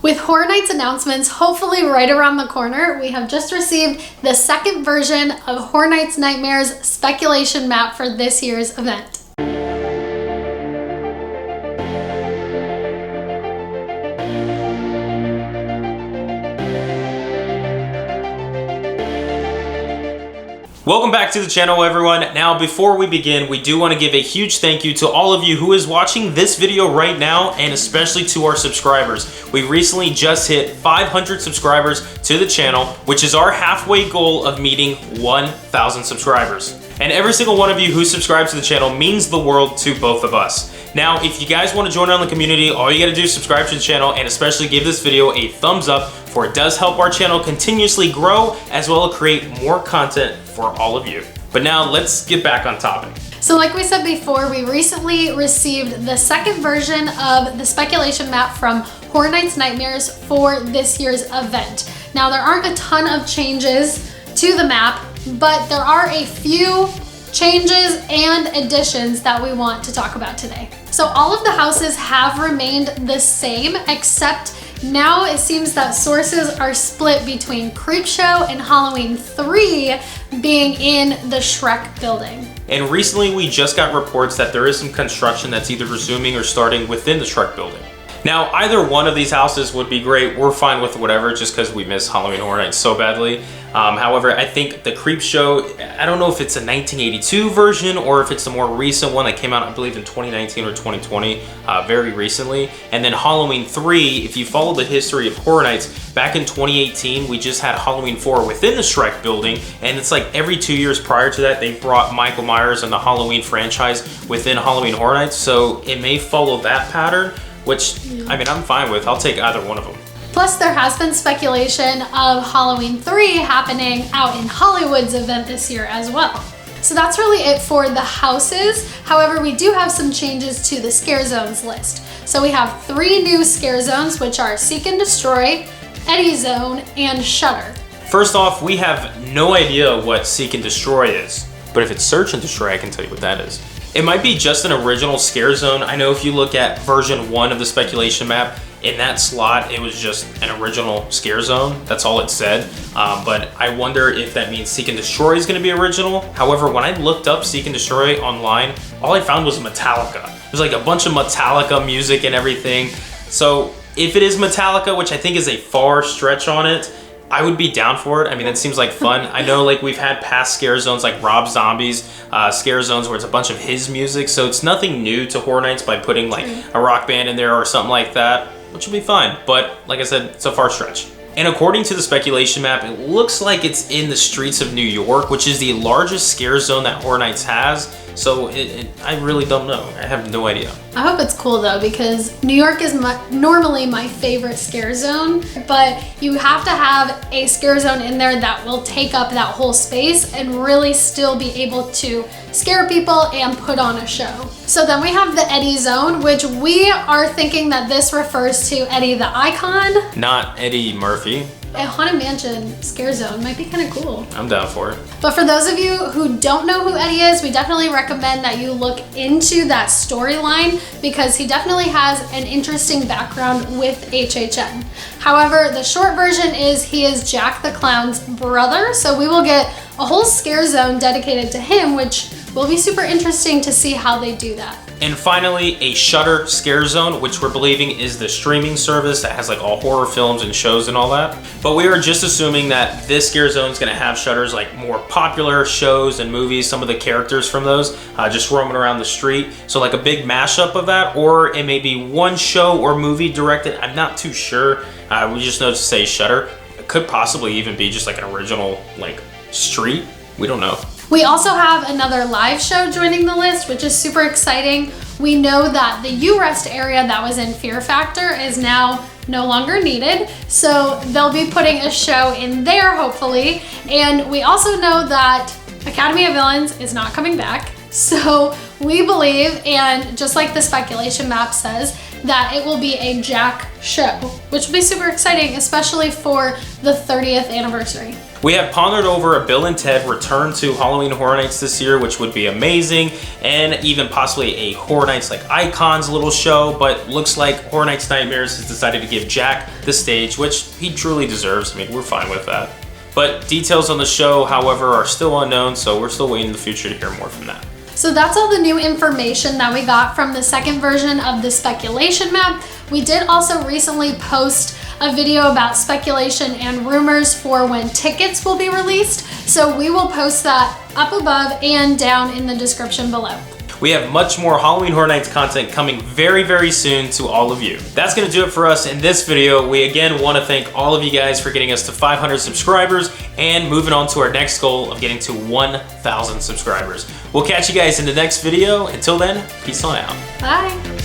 With Horror Nights announcements hopefully right around the corner, we have just received the second version of Horror Nights Nightmares speculation map for this year's event. Welcome back to the channel, everyone. Now, before we begin, we do want to give a huge thank you to all of you who is watching this video right now, and especially to our subscribers. We recently just hit 500 subscribers to the channel, which is our halfway goal of meeting 1,000 subscribers. And every single one of you who subscribes to the channel means the world to both of us. Now, if you guys want to join on the community, all you gotta do is subscribe to the channel and especially give this video a thumbs up, for it does help our channel continuously grow as well as create more content for all of you. But now let's get back on topic. So like we said before, we recently received the second version of the speculation map from Horror Nights Nightmares for this year's event. Now there aren't a ton of changes to the map, but there are a few changes and additions that we want to talk about today. So all of the houses have remained the same, except now it seems that sources are split between Creepshow and Halloween 3 being in the Shrek building. And recently we just got reports that there is some construction that's either resuming or starting within the Shrek building. Now, either one of these houses would be great. We're fine with whatever, just because we miss Halloween Horror Nights so badly. However, I think the Creepshow, I don't know if it's a 1982 version or if it's the more recent one that came out, I believe, in 2019 or 2020, very recently. And then Halloween 3, if you follow the history of Horror Nights, back in 2018, we just had Halloween 4 within the Shrek building. And it's like every 2 years prior to that, they brought Michael Myers and the Halloween franchise within Halloween Horror Nights. So it may follow that pattern, which, I mean, I'm fine with. I'll take either one of them. Plus, there has been speculation of Halloween 3 happening out in Hollywood's event this year as well. So that's really it for the houses. However, we do have some changes to the Scare Zones list. So we have 3 new Scare Zones, which are Seek and Destroy, Eddie Zone, and Shudder. First off, we have no idea what Seek and Destroy is. But if it's Search and Destroy, I can tell you what that is. It might be just an original Scare Zone. I know if you look at version 1 of the speculation map, in that slot, it was just an original Scare Zone. That's all it said. But I wonder if that means Seek and Destroy is gonna be original. However, when I looked up Seek and Destroy online, all I found was Metallica. There's like a bunch of Metallica music and everything. So if it is Metallica, which I think is a far stretch on it, I would be down for it. I mean, it seems like fun. I know like we've had past Scare Zones like Rob Zombie's Scare Zones where it's a bunch of his music. So it's nothing new to Horror Nights by putting like a rock band in there or something like that, which will be fine. But like I said, it's a far stretch. And according to the speculation map, it looks like it's in the streets of New York, which is the largest Scare Zone that Horror Nights has. So I really don't know. I have no idea. I hope it's cool though, because New York is normally my favorite Scare Zone, but you have to have a Scare Zone in there that will take up that whole space and really still be able to scare people and put on a show. So then we have the Eddie Zone, which we are thinking that this refers to Eddie the Icon. Not Eddie Murphy. A Haunted Mansion Scare Zone might be kind of cool. I'm down for it. But for those of you who don't know who Eddie is, we definitely recommend that you look into that storyline, because he definitely has an interesting background with HHN. However, the short version is he is Jack the Clown's brother, so we will get a whole Scare Zone dedicated to him, which will be super interesting to see how they do that. And finally, a Shudder Scare Zone, which we're believing is the streaming service that has like all horror films and shows and all that. But we are just assuming that this Scare Zone is gonna have Shudder's like more popular shows and movies, some of the characters from those, just roaming around the street. So like a big mashup of that, or it may be one show or movie directed. I'm not too sure. We just know to say Shudder. It could possibly even be just like an original like street. We don't know. We also have another live show joining the list, which is super exciting. We know that the U-Rest area that was in Fear Factor is now no longer needed, so they'll be putting a show in there, hopefully. And we also know that Academy of Villains is not coming back. So we believe, and just like the speculation map says, that it will be a Jack show, which will be super exciting, especially for the 30th anniversary. We have pondered over a Bill and Ted return to Halloween Horror Nights this year, which would be amazing, and even possibly a Horror Nights like Icons little show, but looks like Horror Nights Nightmares has decided to give Jack the stage, which he truly deserves. I mean, we're fine with that. But details on the show, however, are still unknown, so we're still waiting in the future to hear more from that. So that's all the new information that we got from the second version of the speculation map. We did also recently post a video about speculation and rumors for when tickets will be released. So we will post that up above and down in the description below. We have much more Halloween Horror Nights content coming very, very soon to all of you. That's gonna do it for us in this video. We again wanna thank all of you guys for getting us to 500 subscribers and moving on to our next goal of getting to 1,000 subscribers. We'll catch you guys in the next video. Until then, peace on out. Bye.